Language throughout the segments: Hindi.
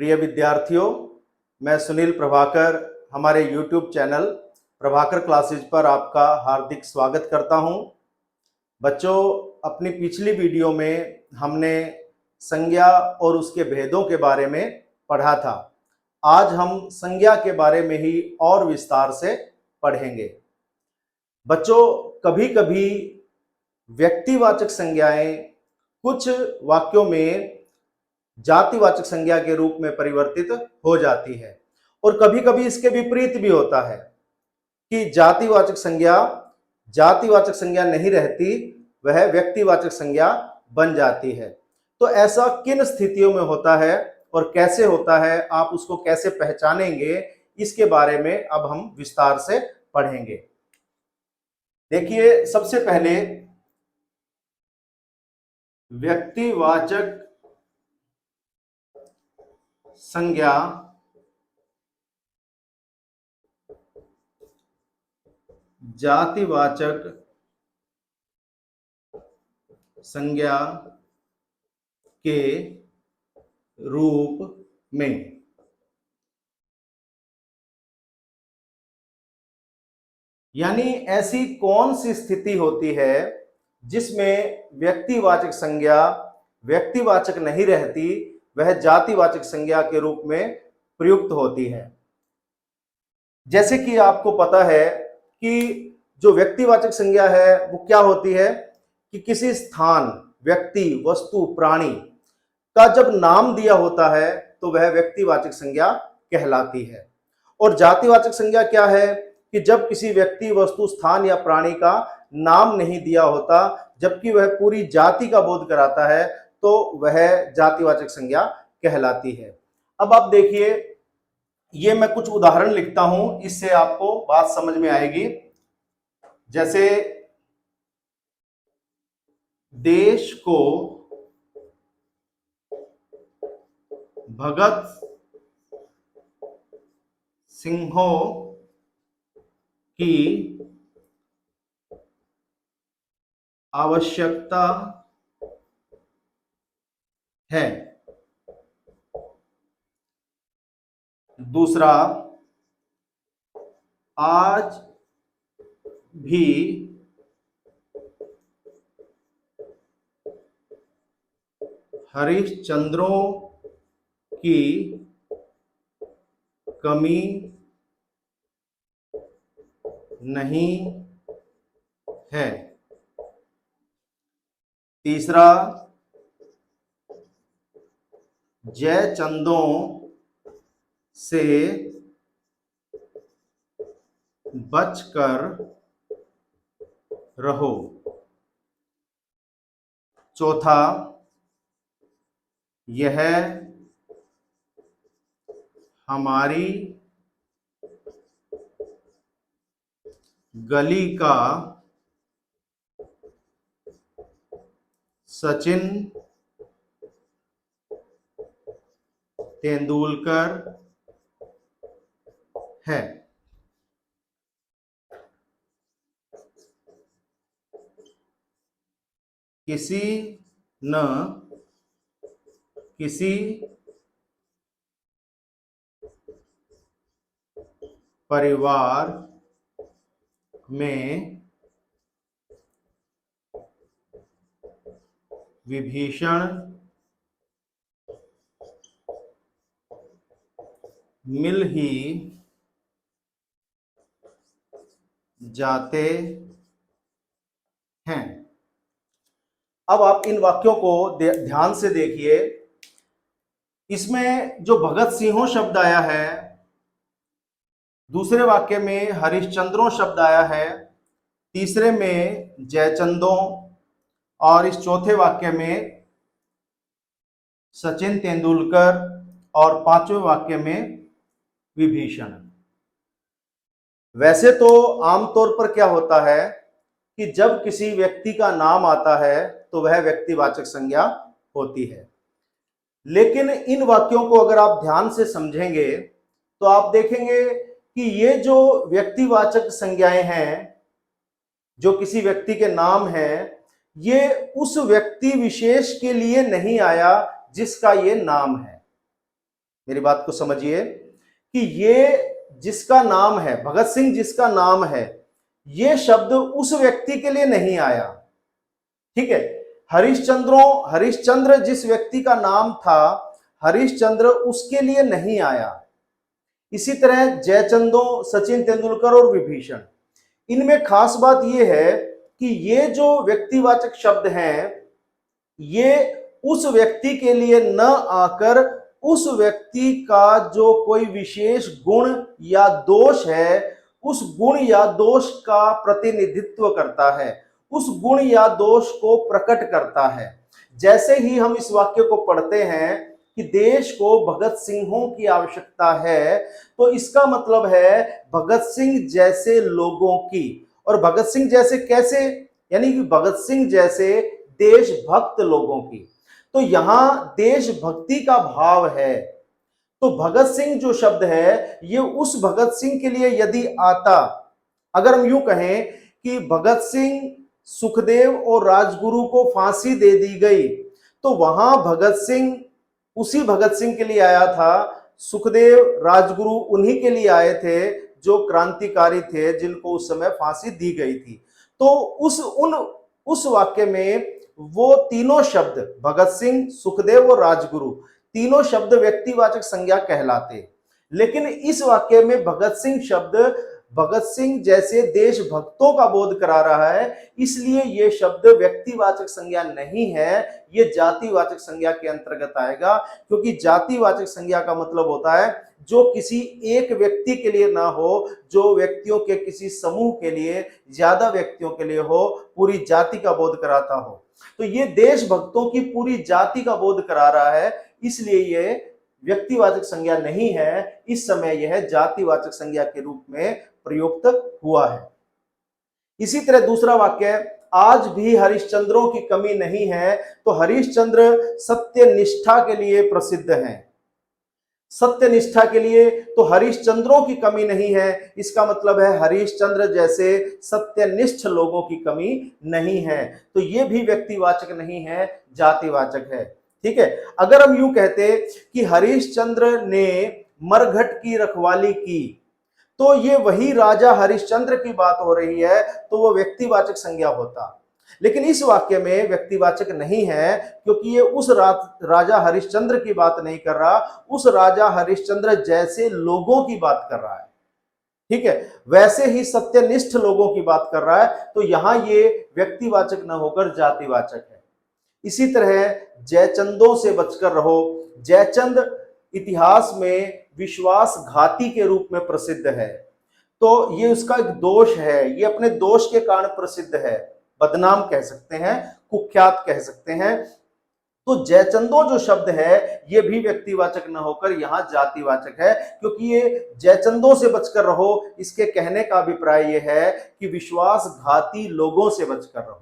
प्रिय विद्यार्थियों, मैं सुनील प्रभाकर हमारे YouTube चैनल प्रभाकर क्लासेज पर आपका हार्दिक स्वागत करता हूं। बच्चों, अपनी पिछली वीडियो में हमने संज्ञा और उसके भेदों के बारे में पढ़ा था। आज हम संज्ञा के बारे में ही और विस्तार से पढ़ेंगे। बच्चों, कभी कभी व्यक्तिवाचक संज्ञाएं कुछ वाक्यों में जातिवाचक संज्ञा के रूप में परिवर्तित हो जाती है और कभी कभी इसके विपरीत भी होता है कि जातिवाचक संज्ञा नहीं रहती, वह व्यक्तिवाचक संज्ञा बन जाती है। तो ऐसा किन स्थितियों में होता है और कैसे होता है, आप उसको कैसे पहचानेंगे, इसके बारे में अब हम विस्तार से पढ़ेंगे। देखिए, सबसे पहले व्यक्तिवाचक संज्ञा जातिवाचक संज्ञा के रूप में। यानी ऐसी कौन सी स्थिति होती है जिसमें व्यक्तिवाचक संज्ञा व्यक्तिवाचक नहीं रहती, वह जातिवाचक संज्ञा के रूप में प्रयुक्त होती है। जैसे कि आपको पता है कि जो व्यक्तिवाचक संज्ञा है वो क्या होती है कि किसी स्थान, व्यक्ति, वस्तु, प्राणी का जब नाम दिया होता है तो वह व्यक्तिवाचक संज्ञा कहलाती है। और जातिवाचक संज्ञा क्या है कि जब किसी व्यक्ति, वस्तु, स्थान या प्राणी का नाम नहीं दिया होता जबकि वह पूरी जाति का बोध कराता है, तो वह जातिवाचक संज्ञा कहलाती है। अब आप देखिए, ये मैं कुछ उदाहरण लिखता हूं, इससे आपको बात समझ में आएगी। जैसे देश को भगत सिंहों की आवश्यकता है। दूसरा, आज भी हरिश्चंद्रों की कमी नहीं है। तीसरा, जयचंदों से बचकर रहो। चौथा, यह हमारी गली का सचिन तेंदुलकर है। किसी न किसी परिवार में विभीषण मिल ही जाते हैं। अब आप इन वाक्यों को ध्यान से देखिए। इसमें जो भगत सिंहों शब्द आया है, दूसरे वाक्य में हरिश्चंद्रों शब्द आया है, तीसरे में जयचंदों और इस चौथे वाक्य में सचिन तेंदुलकर और पांचवें वाक्य में विभीषण। वैसे तो आमतौर पर क्या होता है कि जब किसी व्यक्ति का नाम आता है तो वह व्यक्तिवाचक संज्ञा होती है, लेकिन इन वाक्यों को अगर आप ध्यान से समझेंगे तो आप देखेंगे कि ये जो व्यक्तिवाचक संज्ञाएं हैं, जो किसी व्यक्ति के नाम हैं, ये उस व्यक्ति विशेष के लिए नहीं आया जिसका ये नाम है। मेरी बात को समझिए कि ये जिसका नाम है भगत सिंह, जिसका नाम है, ये शब्द उस व्यक्ति के लिए नहीं आया। ठीक है, हरिश्चंद्र जिस व्यक्ति का नाम था, हरिश्चंद्र उसके लिए नहीं आया। इसी तरह जयचंदों, सचिन तेंदुलकर और विभीषण, इनमें खास बात यह है कि ये जो व्यक्तिवाचक शब्द हैं, ये उस व्यक्ति के लिए न आकर उस व्यक्ति का जो कोई विशेष गुण या दोष है, उस गुण या दोष का प्रतिनिधित्व करता है, उस गुण या दोष को प्रकट करता है। जैसे ही हम इस वाक्य को पढ़ते हैं कि देश को भगत सिंहों की आवश्यकता है, तो इसका मतलब है भगत सिंह जैसे लोगों की। और भगत सिंह जैसे कैसे? यानी कि भगत सिंह जैसे देशभक्त लोगों की। तो यहां देशभक्ति का भाव है। तो भगत सिंह जो शब्द है, ये उस भगत सिंह के लिए यदि आता, अगर हम यूं कहें कि भगत सिंह, सुखदेव और राजगुरु को फांसी दे दी गई, तो वहां भगत सिंह उसी भगत सिंह के लिए आया था, सुखदेव, राजगुरु उन्हीं के लिए आए थे जो क्रांतिकारी थे, जिनको उस समय फांसी दी गई थी। तो उस वाक्य में वो तीनों शब्द, भगत सिंह, सुखदेव और राजगुरु, तीनों शब्द व्यक्तिवाचक संज्ञा कहलाते। लेकिन इस वाक्य में भगत सिंह शब्द भगत सिंह जैसे देशभक्तों का बोध करा रहा है, इसलिए यह शब्द व्यक्तिवाचक संज्ञा नहीं है, यह जातिवाचक संज्ञा के अंतर्गत आएगा। क्योंकि जातिवाचक संज्ञा का मतलब होता है जो किसी एक व्यक्ति के लिए ना हो, जो व्यक्तियों के किसी समूह के लिए, ज्यादा व्यक्तियों के लिए हो, पूरी जाति का बोध कराता हो। तो ये देशभक्तों की पूरी जाति का बोध करा रहा है, इसलिए यह व्यक्तिवाचक संज्ञा नहीं है, इस समय यह जातिवाचक संज्ञा के रूप में प्रयुक्त हुआ है। इसी तरह दूसरा वाक्य, आज भी हरिश्चंद्रों की कमी नहीं है। तो हरिश्चंद्र सत्यनिष्ठा के लिए प्रसिद्ध हैं, सत्यनिष्ठा के लिए। तो हरिश्चंद्रों की कमी नहीं है, इसका मतलब है हरिश्चंद्र जैसे सत्यनिष्ठ लोगों की कमी नहीं है। तो यह भी व्यक्तिवाचक नहीं है, जातिवाचक है। ठीक है, अगर हम यूं कहते कि हरिश्चंद्र ने मरघट की रखवाली की, तो ये वही राजा हरिश्चंद्र की बात हो रही है, तो वो व्यक्तिवाचक संज्ञा होता। लेकिन इस वाक्य में व्यक्तिवाचक नहीं है, क्योंकि ये उस राजा हरिश्चंद्र की बात नहीं कर रहा, उस राजा हरिश्चंद्र जैसे लोगों की बात कर रहा है। ठीक है, वैसे ही सत्यनिष्ठ लोगों की बात कर रहा है। तो यहां ये व्यक्तिवाचक न होकर जातिवाचक है। इसी तरह जयचंदों से बचकर रहो। जयचंद इतिहास में विश्वासघाती के रूप में प्रसिद्ध है। तो ये उसका एक दोष है, ये अपने दोष के कारण प्रसिद्ध है, बदनाम कह सकते हैं, कुख्यात कह सकते हैं। तो जयचंदों जो शब्द है, ये भी व्यक्तिवाचक न होकर यहां जातिवाचक है, क्योंकि ये जयचंदों से बचकर रहो, इसके कहने का अभिप्राय यह है कि विश्वासघाती लोगों से बचकर रहो।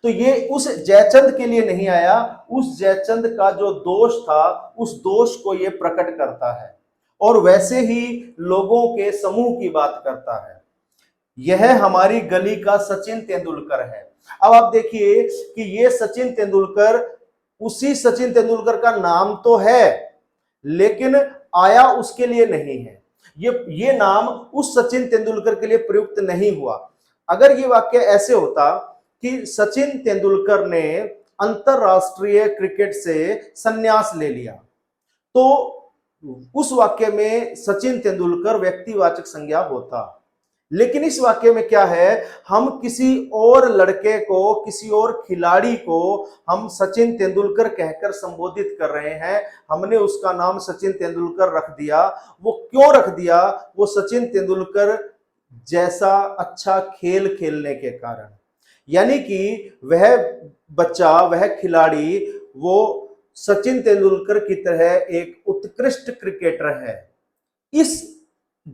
तो ये उस जयचंद के लिए नहीं आया, उस जयचंद का जो दोष था, उस दोष को ये प्रकट करता है और वैसे ही लोगों के समूह की बात करता है। यह हमारी गली का सचिन तेंदुलकर है। अब आप देखिए कि ये सचिन तेंदुलकर, उसी सचिन तेंदुलकर का नाम तो है, लेकिन आया उसके लिए नहीं है। ये नाम उस सचिन तेंदुलकर के लिए प्रयुक्त नहीं हुआ। अगर ये वाक्य ऐसे होता कि सचिन तेंदुलकर ने अंतरराष्ट्रीय क्रिकेट से संन्यास ले लिया, तो उस वाक्य में सचिन तेंदुलकर व्यक्तिवाचक संज्ञा होता। लेकिन इस वाक्य में क्या है, हम किसी और लड़के को, किसी और खिलाड़ी को हम सचिन तेंदुलकर कहकर संबोधित कर रहे हैं। हमने उसका नाम सचिन तेंदुलकर रख दिया। वो क्यों रख दिया? वो सचिन तेंदुलकर जैसा अच्छा खेल खेलने के कारण। यानी कि वह बच्चा, वह खिलाड़ी, वो सचिन तेंदुलकर की तरह एक उत्कृष्ट क्रिकेटर है। इस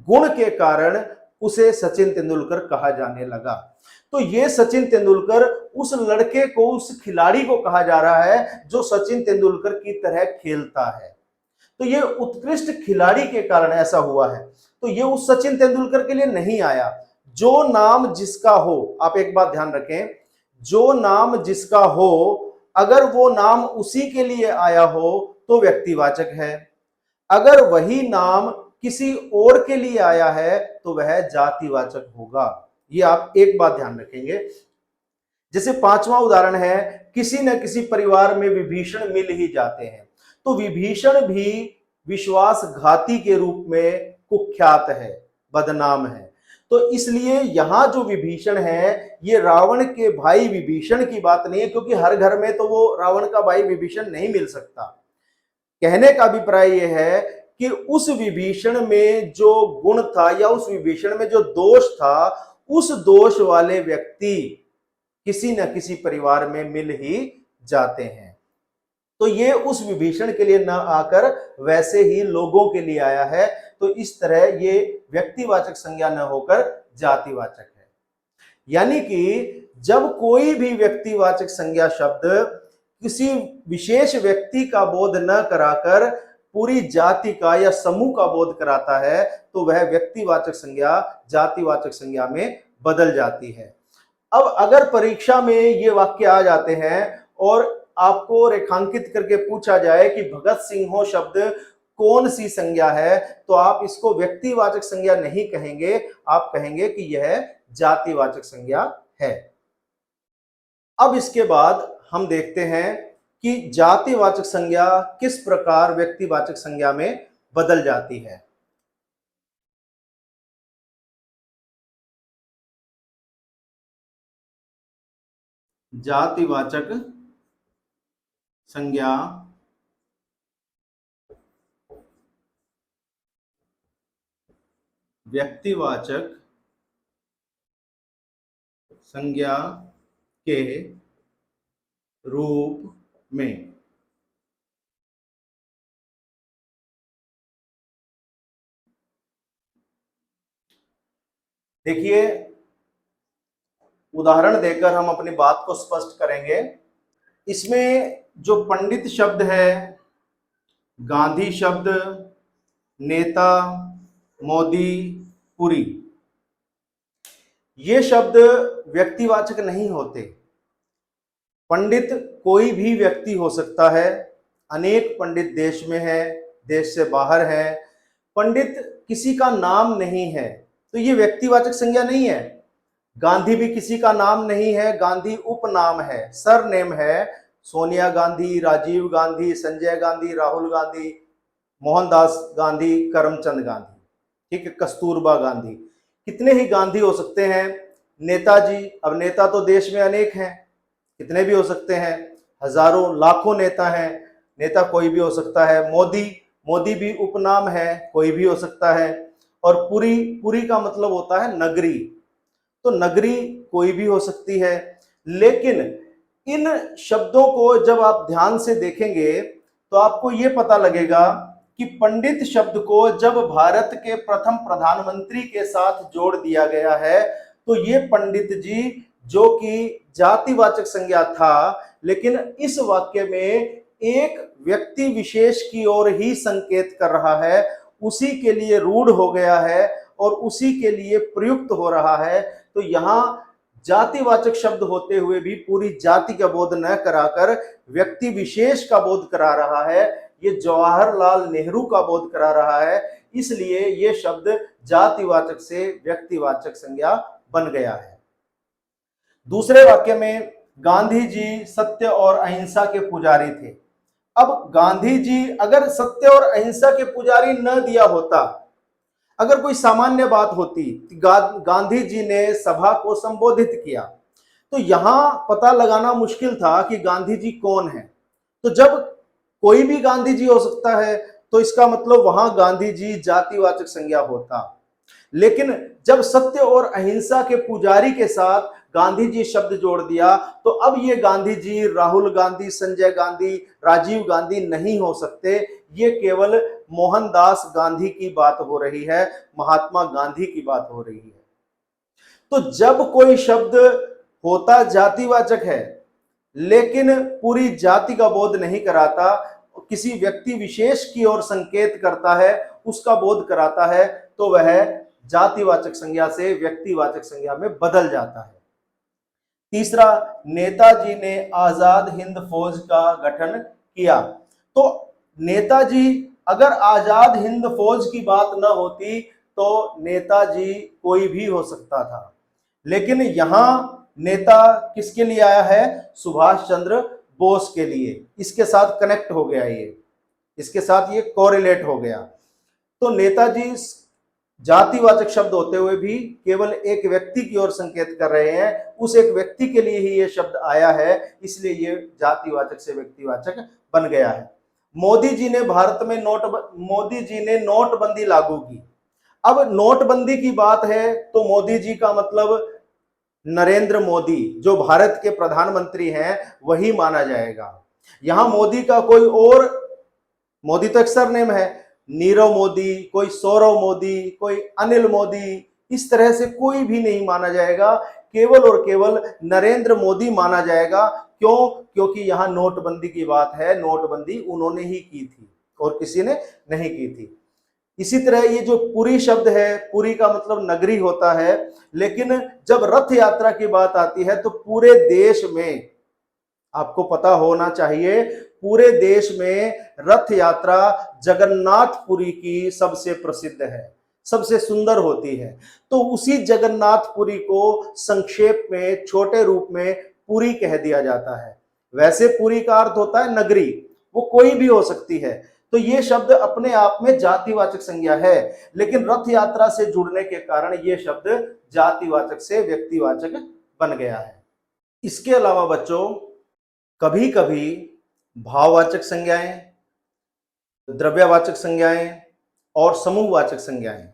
गुण के कारण उसे सचिन तेंदुलकर कहा जाने लगा। तो ये सचिन तेंदुलकर उस लड़के को, उस खिलाड़ी को कहा जा रहा है जो सचिन तेंदुलकर की तरह खेलता है। तो ये उत्कृष्ट खिलाड़ी के कारण ऐसा हुआ है। तो ये उस सचिन तेंदुलकर के लिए नहीं आया। जो नाम जिसका हो, आप एक बात ध्यान रखें, जो नाम जिसका हो, अगर वो नाम उसी के लिए आया हो तो व्यक्तिवाचक है। अगर वही नाम किसी और के लिए आया है तो वह जातिवाचक होगा। ये आप एक बात ध्यान रखेंगे। जैसे पांचवा उदाहरण है, किसी न किसी परिवार में विभीषण मिल ही जाते हैं। तो विभीषण भी विश्वासघाती के रूप में कुख्यात है, बदनाम है। तो इसलिए यहां जो विभीषण है ये रावण के भाई विभीषण की बात नहीं है, क्योंकि हर घर में तो वो रावण का भाई विभीषण नहीं मिल सकता। कहने का अभिप्राय यह है कि उस विभीषण में जो गुण था या उस विभीषण में जो दोष था, उस दोष वाले व्यक्ति किसी न किसी परिवार में मिल ही जाते हैं। तो ये उस विभीषण के लिए न आकर वैसे ही लोगों के लिए आया है। तो इस तरह ये व्यक्तिवाचक संज्ञा न होकर जातिवाचक है। यानी कि जब कोई भी व्यक्तिवाचक संज्ञा शब्द किसी विशेष व्यक्ति का बोध न कराकर पूरी जाति का या समूह का बोध कराता है तो वह व्यक्तिवाचक संज्ञा जातिवाचक संज्ञा में बदल जाती है। अब अगर परीक्षा में ये वाक्य आ जाते हैं और आपको रेखांकित करके पूछा जाए कि भगत सिंह शब्द कौन सी संज्ञा है, तो आप इसको व्यक्तिवाचक संज्ञा नहीं कहेंगे, आप कहेंगे कि यह जातिवाचक संज्ञा है। अब इसके बाद हम देखते हैं कि जातिवाचक संज्ञा किस प्रकार व्यक्तिवाचक संज्ञा में बदल जाती है। जातिवाचक संज्ञा व्यक्तिवाचक संज्ञा के रूप में देखिए, उदाहरण देकर हम अपनी बात को स्पष्ट करेंगे। इसमें जो पंडित शब्द है, गांधी शब्द, नेता, मोदी, पुरी, ये शब्द व्यक्तिवाचक नहीं होते। पंडित कोई भी व्यक्ति हो सकता है, अनेक पंडित देश में है, देश से बाहर है। पंडित किसी का नाम नहीं है तो ये व्यक्तिवाचक संज्ञा नहीं है। गांधी भी किसी का नाम नहीं है, गांधी उपनाम है, सरनेम है। सोनिया गांधी, राजीव गांधी, संजय गांधी, राहुल गांधी, मोहनदास गांधी, करमचंद गांधी, ठीक है, कस्तूरबा गांधी, कितने ही गांधी हो सकते हैं। नेताजी, अब नेता तो देश में अनेक हैं, कितने भी हो सकते हैं, हजारों लाखों नेता हैं, नेता कोई भी हो सकता है। मोदी, मोदी भी उपनाम है, कोई भी हो सकता है। और पुरी, पुरी का मतलब होता है नगरी, तो नगरी कोई भी हो सकती है। लेकिन इन शब्दों को जब आप ध्यान से देखेंगे तो आपको यह पता लगेगा कि पंडित शब्द को जब भारत के प्रथम प्रधानमंत्री के साथ जोड़ दिया गया है तो ये पंडित जी जो कि जातिवाचक संज्ञा था, लेकिन इस वाक्य में एक व्यक्ति विशेष की ओर ही संकेत कर रहा है, उसी के लिए रूढ़ हो गया है और उसी के लिए प्रयुक्त हो रहा है। तो यहां जातिवाचक शब्द होते हुए भी पूरी जाति का बोध न कराकर व्यक्ति विशेष का बोध करा रहा है, ये जवाहरलाल नेहरू का बोध करा रहा है। इसलिए ये शब्द जातिवाचक से व्यक्तिवाचक संज्ञा बन गया है। दूसरे वाक्य में गांधी जी सत्य और अहिंसा के पुजारी थे। अब गांधी जी अगर सत्य और अहिंसा के पुजारी न दिया होता, अगर कोई सामान्य बात होती, गांधी जी ने सभा को संबोधित किया, तो यहां पता लगाना मुश्किल था कि गांधी जी कौन है। तो जब कोई भी गांधी जी हो सकता है तो इसका मतलब वहां गांधी जी जातिवाचक संज्ञा होता। लेकिन जब सत्य और अहिंसा के पुजारी के साथ गांधी जी शब्द जोड़ दिया तो अब ये गांधी जी राहुल गांधी, संजय गांधी, राजीव गांधी नहीं हो सकते। ये केवल मोहनदास गांधी की बात हो रही है, महात्मा गांधी की बात हो रही है। तो जब कोई शब्द होता जातिवाचक है लेकिन पूरी जाति का बोध नहीं कराता, किसी व्यक्ति विशेष की ओर संकेत करता है, उसका बोध कराता है, तो वह जातिवाचक संज्ञा से व्यक्तिवाचक संज्ञा में बदल जाता है। तीसरा, नेताजी ने आजाद हिंद फौज का गठन किया। तो नेताजी अगर आजाद हिंद फौज की बात न होती तो नेताजी कोई भी हो सकता था, लेकिन यहां नेता किसके लिए आया है? सुभाष चंद्र बोस के लिए। इसके साथ कनेक्ट हो गया, ये इसके साथ ये कोरिलेट हो गया। तो नेताजी जातिवाचक शब्द होते हुए भी केवल एक व्यक्ति की ओर संकेत कर रहे हैं, उस एक व्यक्ति के लिए ही ये शब्द आया है, इसलिए ये जातिवाचक से व्यक्तिवाचक बन गया है। मोदी जी ने मोदी जी ने नोटबंदी लागू की। अब नोटबंदी की बात है तो मोदी जी का मतलब नरेंद्र मोदी जो भारत के प्रधानमंत्री हैं वही माना जाएगा। यहां मोदी का कोई और, मोदी तो एक सरनेम है, नीरव मोदी, कोई सौरव मोदी, कोई अनिल मोदी, इस तरह से कोई भी नहीं माना जाएगा, केवल और केवल नरेंद्र मोदी माना जाएगा। क्यों? क्योंकि यहां नोटबंदी की बात है, नोटबंदी उन्होंने ही की थी और किसी ने नहीं की थी। इसी तरह ये जो पुरी शब्द है, पुरी का मतलब नगरी होता है, लेकिन जब रथ यात्रा की बात आती है तो पूरे देश में, आपको पता होना चाहिए, पूरे देश में रथ यात्रा जगन्नाथपुरी की सबसे प्रसिद्ध है, सबसे सुंदर होती है। तो उसी जगन्नाथपुरी को संक्षेप में छोटे रूप में पुरी कह दिया जाता है। वैसे पुरी का अर्थ होता है नगरी, वो कोई भी हो सकती है। तो ये शब्द अपने आप में जातिवाचक संज्ञा है, लेकिन रथ यात्रा से जुड़ने के कारण ये शब्द जातिवाचक से व्यक्तिवाचक बन गया है। इसके अलावा बच्चों, कभी कभी भाववाचक संज्ञाएं, द्रव्यवाचक संज्ञाएं और समूहवाचक संज्ञाएं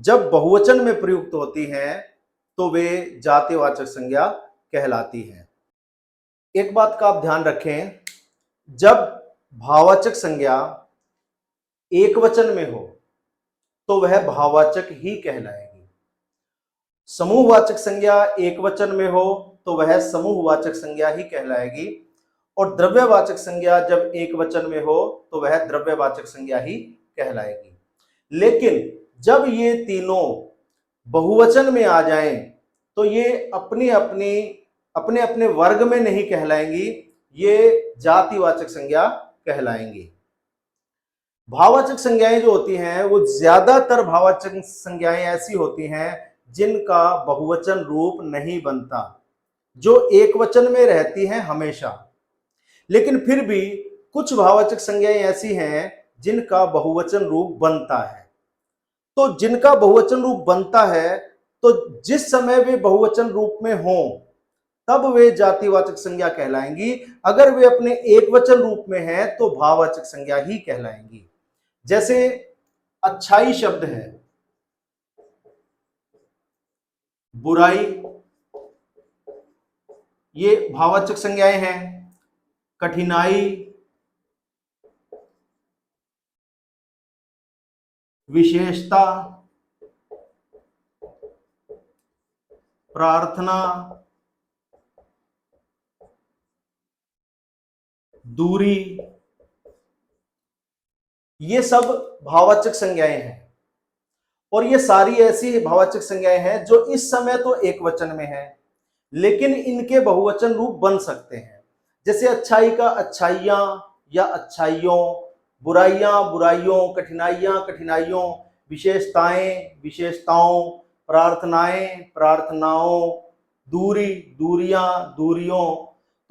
जब बहुवचन में प्रयुक्त होती हैं तो वे जातिवाचक संज्ञा कहलाती हैं। एक बात का आप ध्यान रखें, जब भाववाचक संज्ञा एक वचन में हो तो वह भाववाचक ही कहलाएगी, समूहवाचक संज्ञा एक वचन में हो तो वह समूहवाचक संज्ञा ही कहलाएगी, और द्रव्यवाचक संज्ञा जब एक वचन में हो तो वह द्रव्यवाचक संज्ञा ही कहलाएगी। लेकिन जब ये तीनों बहुवचन में आ जाएं तो ये अपने अपने वर्ग में नहीं कहलाएंगी, ये जातिवाचक संज्ञा कहलाएंगी। भाववाचक संज्ञाएं जो होती हैं वो ज्यादातर भाववाचक संज्ञाएं ऐसी होती हैं जिनका बहुवचन रूप नहीं बनता, जो एक वचन में रहती हैं हमेशा। लेकिन फिर भी कुछ भाववाचक संज्ञाएं ऐसी हैं जिनका बहुवचन रूप बनता है। तो जिनका बहुवचन रूप बनता है, तो जिस समय वे बहुवचन रूप में हों तब वे जातिवाचक संज्ञा कहलाएंगी, अगर वे अपने एक वचन रूप में हैं तो भाववाचक संज्ञा ही कहलाएंगी। जैसे अच्छाई शब्द है, बुराई, ये भाववाचक संज्ञाएं हैं। कठिनाई, विशेषता, प्रार्थना, दूरी, ये सब भाववाचक संज्ञाएं हैं। और ये सारी ऐसी भाववाचक संज्ञाएं हैं जो इस समय तो एक वचन में है, लेकिन इनके बहुवचन रूप बन सकते हैं। जैसे अच्छाई का अच्छाइयां या अच्छाइयों, बुराइयां बुराइयों, कठिनाइयां कठिनाइयों, विशेषताएं विशेषताओं, प्रार्थनाएं प्रार्थनाओं, दूरी दूरियां दूरियों।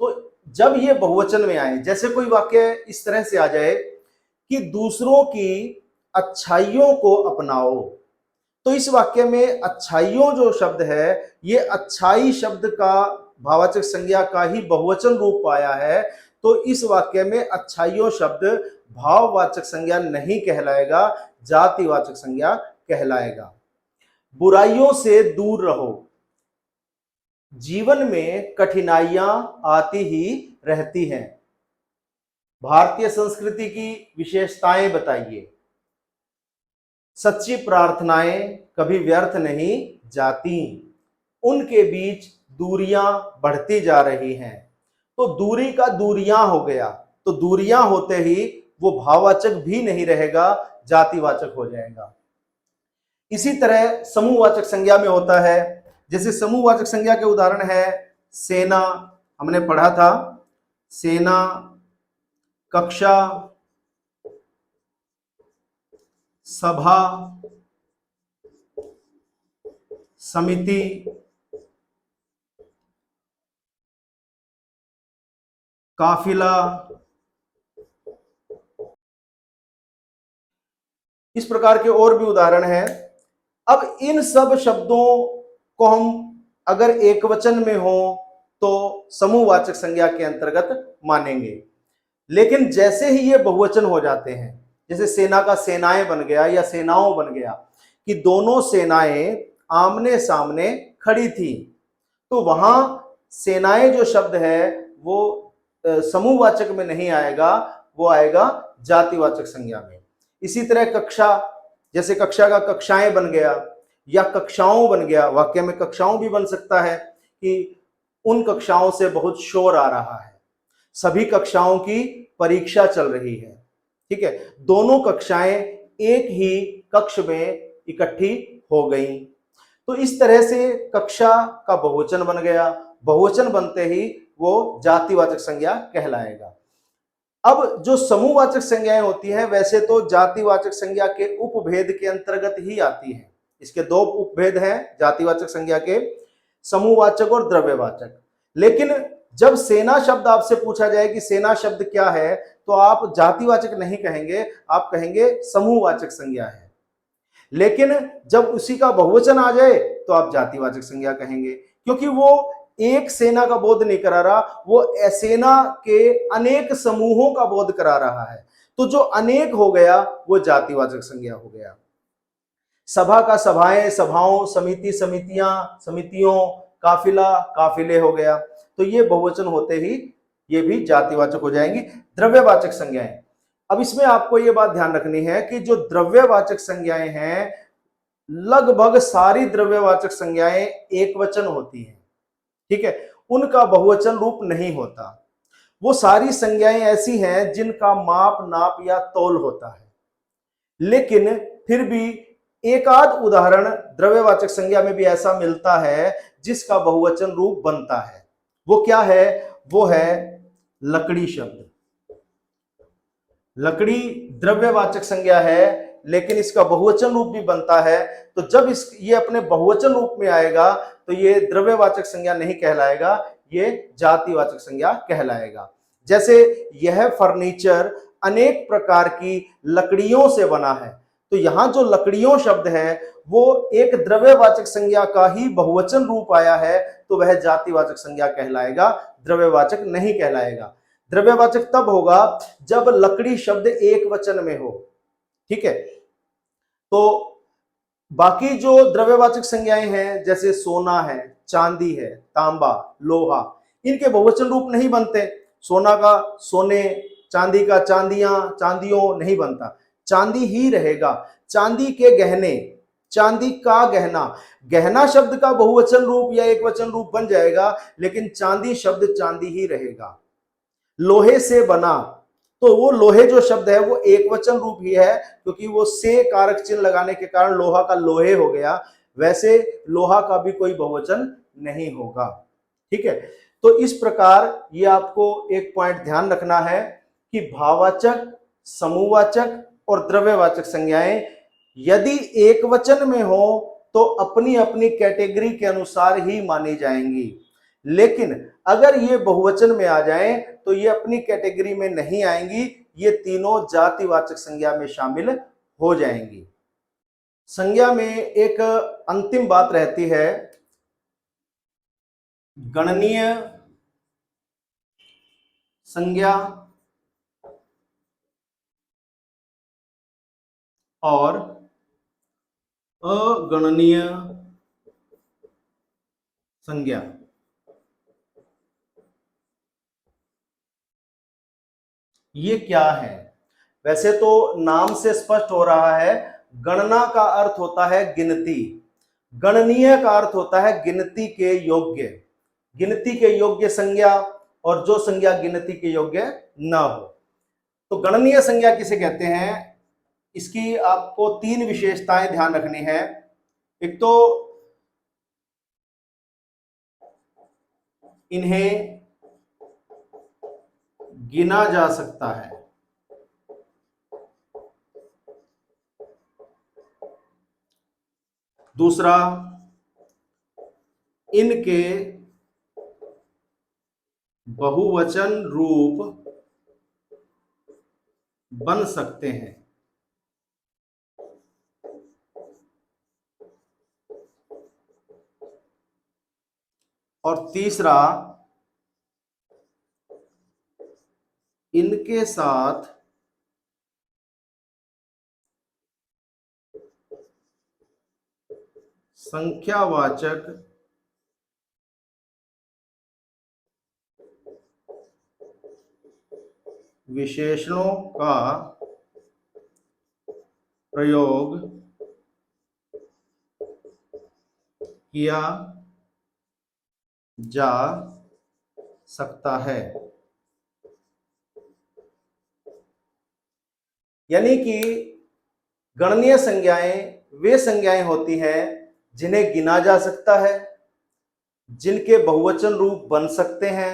तो जब ये बहुवचन में आए, जैसे कोई वाक्य इस तरह से आ जाए कि दूसरों की अच्छाइयों को अपनाओ, तो इस वाक्य में अच्छाइयों जो शब्द है, ये अच्छाई शब्द का भाववाचक संज्ञा का ही बहुवचन रूप पाया है। तो इस वाक्य में अच्छाइयों शब्द भाववाचक संज्ञा नहीं कहलाएगा, जातिवाचक संज्ञा कहलाएगा। बुराइयों से दूर रहो, जीवन में कठिनाइयां आती ही रहती हैं, भारतीय संस्कृति की विशेषताएं बताइए। सच्ची प्रार्थनाएं कभी व्यर्थ नहीं जाती, उनके बीच दूरियां बढ़ती जा रही हैं। तो दूरी का दूरियां हो गया, तो दूरियां होते ही वो भाववाचक भी नहीं रहेगा, जातिवाचक हो जाएगा। इसी तरह समूहवाचक संज्ञा में होता है। जैसे समूहवाचक संज्ञा के उदाहरण है सेना, हमने पढ़ा था, सेना, कक्षा, सभा, समिति, काफिला, इस प्रकार के और भी उदाहरण हैं। अब इन सब शब्दों को हम अगर एक वचन में हो तो समूहवाचक संज्ञा के अंतर्गत मानेंगे, लेकिन जैसे ही ये बहुवचन हो जाते हैं, जैसे सेना का सेनाएं बन गया या सेनाओं बन गया, कि दोनों सेनाएं आमने सामने खड़ी थी, तो वहां सेनाएं जो शब्द है वो समूहवाचक में नहीं आएगा, वो आएगा जातिवाचक संज्ञा में। इसी तरह कक्षा, जैसे कक्षा का कक्षाएं बन गया या कक्षाओं बन गया, वाक्य में कक्षाओं भी बन सकता है कि उन कक्षाओं से बहुत शोर आ रहा है, सभी कक्षाओं की परीक्षा चल रही है, ठीक है, दोनों कक्षाएं एक ही कक्ष में इकट्ठी हो गई। तो इस तरह से कक्षा का बहुवचन बन गया, बहुवचन बनते ही वो जातिवाचक संज्ञा कहलाएगा। अब जो समूहवाचक संज्ञाएं होती हैं वैसे तो जातिवाचक संज्ञा के उपभेद के अंतर्गत ही आती है। इसके दो उपभेद हैं जातिवाचक संज्ञा के, समूहवाचक और द्रव्यवाचक। लेकिन जब सेना शब्द आपसे पूछा जाए कि सेना शब्द क्या है, तो आप जातिवाचक नहीं कहेंगे, आप कहेंगे समूहवाचक संज्ञा है। लेकिन जब उसी का बहुवचन आ जाए तो आप जातिवाचक संज्ञा कहेंगे, क्योंकि वो एक सेना का बोध नहीं करा रहा, वो सेना के अनेक समूहों का बोध करा रहा है। तो जो अनेक हो गया वो जातिवाचक संज्ञा हो गया। सभा का सभाएं, सभाओं, समिति, समितियां, समितियों, काफिला, काफिले हो गया। तो ये बहुवचन होते ही ये भी जातिवाचक हो जाएंगी। द्रव्यवाचक संज्ञाएं, अब इसमें आपको ये बात ध्यान रखनी है कि जो द्रव्यवाचक संज्ञाएं हैं, लगभग सारी द्रव्यवाचक संज्ञाएं एक वचन होती हैं, ठीक है, उनका बहुवचन रूप नहीं होता। वो सारी संज्ञाएं ऐसी हैं जिनका माप, नाप या तौल होता है। लेकिन फिर भी एक आध उदाहरण द्रव्यवाचक संज्ञा में भी ऐसा मिलता है जिसका बहुवचन रूप बनता है। वो क्या है? वो है लकड़ी शब्द। लकड़ी द्रव्यवाचक संज्ञा है, लेकिन इसका बहुवचन रूप भी बनता है। तो जब ये अपने बहुवचन रूप में आएगा तो ये द्रव्यवाचक संज्ञा नहीं कहलाएगा, ये जातिवाचक संज्ञा कहलाएगा। जैसे यह फर्नीचर अनेक प्रकार की लकड़ियों से बना है, तो यहां जो लकड़ियों शब्द है वो एक द्रव्यवाचक संज्ञा का ही बहुवचन रूप आया है, तो वह जातिवाचक संज्ञा कहलाएगा, द्रव्यवाचक नहीं कहलाएगा। द्रव्यवाचक तब होगा जब लकड़ी शब्द एक वचन में हो, ठीक है। तो बाकी जो द्रव्यवाचक संज्ञाएं हैं, जैसे सोना है, चांदी है, तांबा, लोहा, इनके बहुवचन रूप नहीं बनते। सोना का सोने, चांदी का चांदियां, चांदियों नहीं बनता, चांदी ही रहेगा। चांदी के गहने, चांदी का गहना, गहना शब्द का बहुवचन रूप या एक वचन रूप बन जाएगा, लेकिन चांदी शब्द चांदी ही रहेगा। लोहे से बना, तो वो लोहे जो शब्द है वो एक वचन रूप ही है, क्योंकि वो से कारक चिन्ह लगाने के कारण लोहा का लोहे हो गया। वैसे लोहा का भी कोई बहुवचन नहीं होगा, ठीक है। तो इस प्रकार ये आपको एक पॉइंट ध्यान रखना है कि भाववाचक, समूहवाचक और द्रव्यवाचक संज्ञाएं यदि एक वचन में हो तो अपनी अपनी कैटेगरी के अनुसार ही मानी जाएंगी, लेकिन अगर ये बहुवचन में आ जाएं तो ये अपनी कैटेगरी में नहीं आएंगी, ये तीनों जातिवाचक संज्ञा में शामिल हो जाएंगी। संज्ञा में एक अंतिम बात रहती है, गणनीय संज्ञा और अगणनीय संज्ञा। ये क्या है? वैसे तो नाम से स्पष्ट हो रहा है, गणना का अर्थ होता है गिनती, गणनीय का अर्थ होता है गिनती के योग्य, गिनती के योग्य संज्ञा, और जो संज्ञा गिनती के योग्य न हो। तो गणनीय संज्ञा किसे कहते हैं? इसकी आपको तीन विशेषताएं ध्यान रखनी है। एक तो इन्हें गिना जा सकता है, दूसरा, इनके बहुवचन रूप बन सकते हैं। और तीसरा, इनके साथ संख्यावाचक विशेषणों का प्रयोग किया जा सकता है। यानी कि गणनीय संज्ञाएं वे संज्ञाएं होती हैं जिन्हें गिना जा सकता है, जिनके बहुवचन रूप बन सकते हैं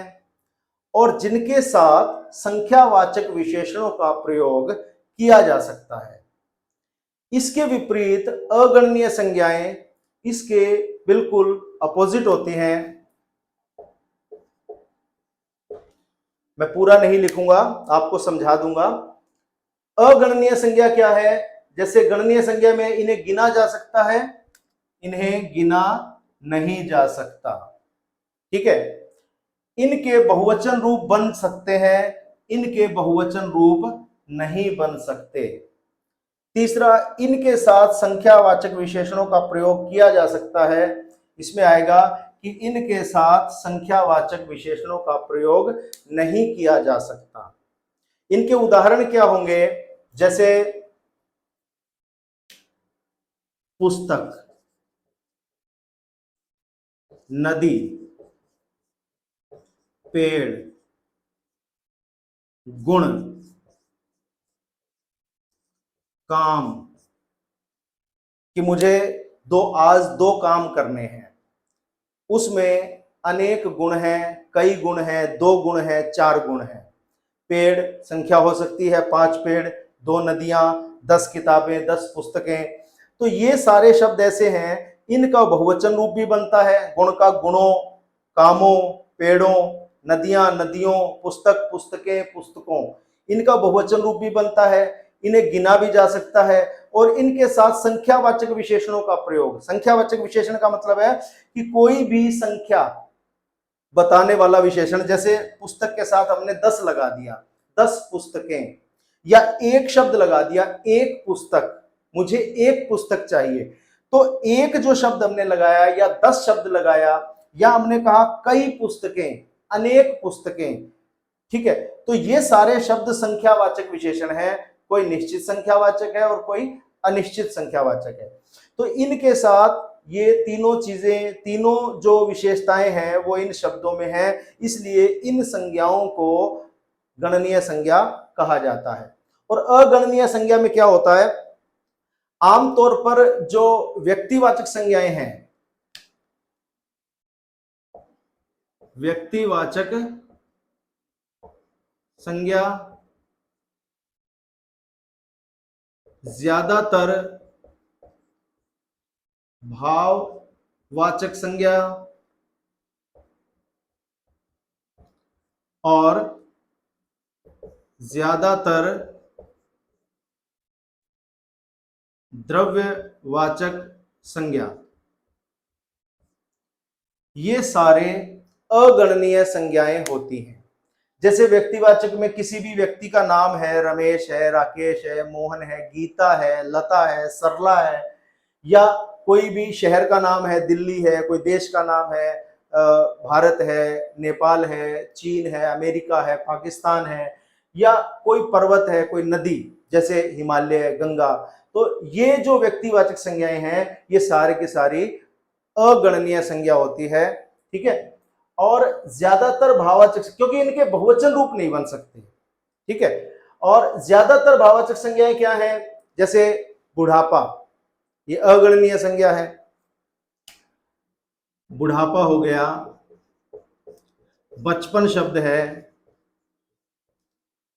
और जिनके साथ संख्यावाचक विशेषणों का प्रयोग किया जा सकता है। इसके विपरीत अगणनीय संज्ञाएं इसके बिल्कुल अपोजिट होती हैं। मैं पूरा नहीं लिखूंगा, आपको समझा दूंगा। अगणनीय संज्ञा क्या है? जैसे गणनीय संज्ञा में इन्हें गिना जा सकता है, इन्हें गिना नहीं जा सकता। ठीक है। इनके बहुवचन रूप बन सकते हैं, इनके बहुवचन रूप नहीं बन सकते। तीसरा, इनके साथ संख्यावाचक विशेषणों का प्रयोग किया जा सकता है। इसमें आएगा कि इनके साथ संख्यावाचक विशेषणों का प्रयोग नहीं किया जा सकता। इनके उदाहरण क्या होंगे? जैसे पुस्तक, नदी, पेड़, गुण, काम, कि मुझे आज दो काम करने हैं। उसमें अनेक गुण हैं, कई गुण हैं, दो गुण हैं, चार गुण हैं। पेड़ संख्या हो सकती है 5 पेड़, 2 नदियां, 10 किताबें, 10 पुस्तकें। तो ये सारे शब्द ऐसे हैं, इनका बहुवचन रूप भी बनता है। गुण का गुणों, कामों, पेड़ों, नदियां नदियों, पुस्तक पुस्तकें, पुस्तकों, इनका बहुवचन रूप भी बनता है। इन्हें गिना भी जा सकता है और इनके साथ संख्यावाचक विशेषणों का प्रयोग। संख्यावाचक विशेषण का मतलब है कि कोई भी संख्या बताने वाला विशेषण। जैसे पुस्तक के साथ हमने 10 लगा दिया, 10 पुस्तकें, या एक शब्द लगा दिया, एक पुस्तक, मुझे एक पुस्तक चाहिए। तो एक जो शब्द हमने लगाया या 10 शब्द लगाया, या हमने कहा कई पुस्तकें, अनेक पुस्तकें। ठीक है। तो ये सारे शब्द संख्यावाचक विशेषण है। कोई निश्चित संख्यावाचक है और कोई अनिश्चित संख्यावाचक है। तो इनके साथ ये तीनों चीजें, तीनों जो विशेषताएं हैं वो इन शब्दों में है, इसलिए इन संज्ञाओं को गणनीय संज्ञा कहा जाता है। और अगणनीय संज्ञा में क्या होता है? आमतौर पर जो व्यक्तिवाचक संज्ञाएं हैं, व्यक्तिवाचक संज्ञा ज्यादातर भाववाचक संज्ञा और ज्यादातर द्रव्यवाचक संज्ञा, ये सारे अगणनीय संज्ञाएं होती हैं। जैसे व्यक्तिवाचक में किसी भी व्यक्ति का नाम है, रमेश है, राकेश है, मोहन है, गीता है, लता है, सरला है, या कोई भी शहर का नाम है, दिल्ली है, कोई देश का नाम है, भारत है, नेपाल है, चीन है, अमेरिका है, पाकिस्तान है, या कोई पर्वत है, कोई नदी जैसे हिमालय, गंगा। तो ये जो व्यक्तिवाचक संज्ञाएं हैं, ये सारे की सारी अगणनीय संज्ञा होती है। ठीक है। और ज्यादातर भाववाचक, क्योंकि इनके बहुवचन रूप नहीं बन सकते। ठीक है। और ज्यादातर भाववाचक संज्ञाएं क्या है? जैसे बुढ़ापा, ये अगणनीय संज्ञा है, बुढ़ापा हो गया। बचपन शब्द है,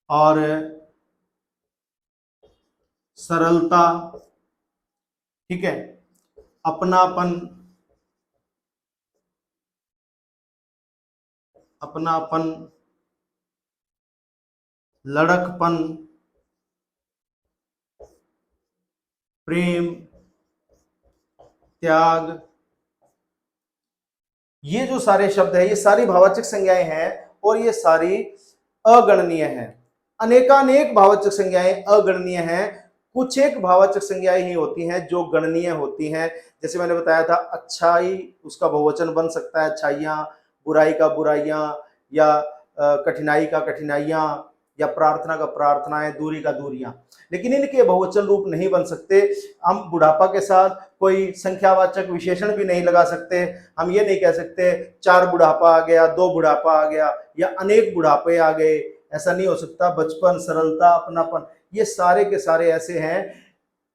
और सरलता। ठीक है। अपनापन, अपनापन, लड़कपन, प्रेम, त्याग, ये जो सारे शब्द है ये सारी भाववाचक संज्ञाएं हैं और ये सारी अगणनीय हैं। अनेकानेक भाववाचक संज्ञाएं अगणनीय हैं, कुछ एक भाववाचक संज्ञाएं ही होती हैं जो गणनीय होती हैं। जैसे मैंने बताया था, अच्छाई उसका बहुवचन बन सकता है अच्छाइयां, बुराई का बुराइयां, या कठिनाई का कठिनाइयां, या प्रार्थना का प्रार्थनाएं, दूरी का दूरियां, लेकिन इनके बहुवचन रूप नहीं बन सकते। हम बुढ़ापा के साथ कोई संख्यावाचक विशेषण भी नहीं लगा सकते। हम ये नहीं कह सकते 4 बुढ़ापा आ गया, 2 बुढ़ापा आ गया, या अनेक बुढ़ापे आ गए, ऐसा नहीं हो सकता। बचपन, सरलता, अपनापन, ये सारे के सारे ऐसे हैं,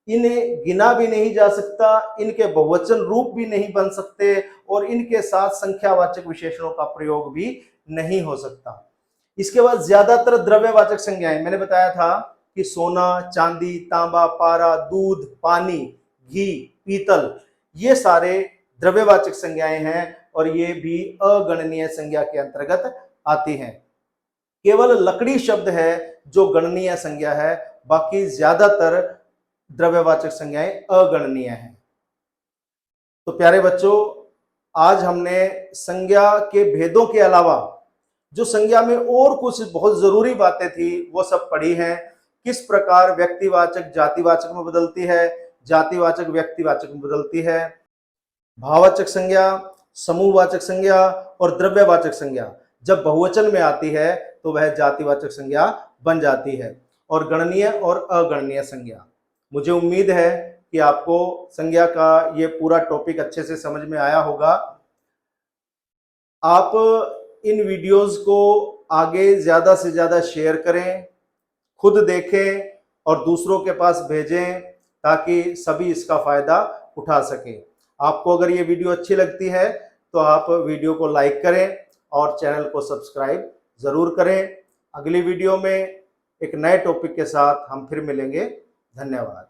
इन्हें गिना भी नहीं जा सकता, इनके बहुवचन रूप भी नहीं बन सकते और इनके साथ संख्यावाचक विशेषणों का प्रयोग भी नहीं हो सकता। इसके बाद ज्यादातर द्रव्यवाचक संज्ञाएं, मैंने बताया था कि सोना, चांदी, तांबा, पारा, दूध, पानी, घी, पीतल, ये सारे द्रव्यवाचक संज्ञाएं हैं और ये भी अगणनीय संज्ञा के अंतर्गत आती हैं। केवल लकड़ी शब्द है जो गणनीय संज्ञा है, बाकी ज्यादातर द्रव्यवाचक संज्ञाएं अगणनीय हैं। तो प्यारे बच्चों, आज हमने संज्ञा के भेदों के अलावा जो संज्ञा में और कुछ बहुत जरूरी बातें थी वो सब पढ़ी हैं। किस प्रकार व्यक्तिवाचक जातिवाचक में बदलती है, जातिवाचक व्यक्तिवाचक में बदलती है, भाववाचक संज्ञा, समूहवाचक संज्ञा और द्रव्यवाचक संज्ञा जब बहुवचन में आती है तो वह जातिवाचक संज्ञा बन जाती है, और गणनीय और अगणनीय संज्ञा। मुझे उम्मीद है कि आपको संज्ञा का ये पूरा टॉपिक अच्छे से समझ में आया होगा। आप इन वीडियोस को आगे ज्यादा से ज्यादा शेयर करें, खुद देखें और दूसरों के पास भेजें ताकि सभी इसका फायदा उठा सकें। आपको अगर ये वीडियो अच्छी लगती है तो आप वीडियो को लाइक करें और चैनल को सब्सक्राइब जरूर करें। अगली वीडियो में एक नए टॉपिक के साथ हम फिर मिलेंगे। धन्यवाद।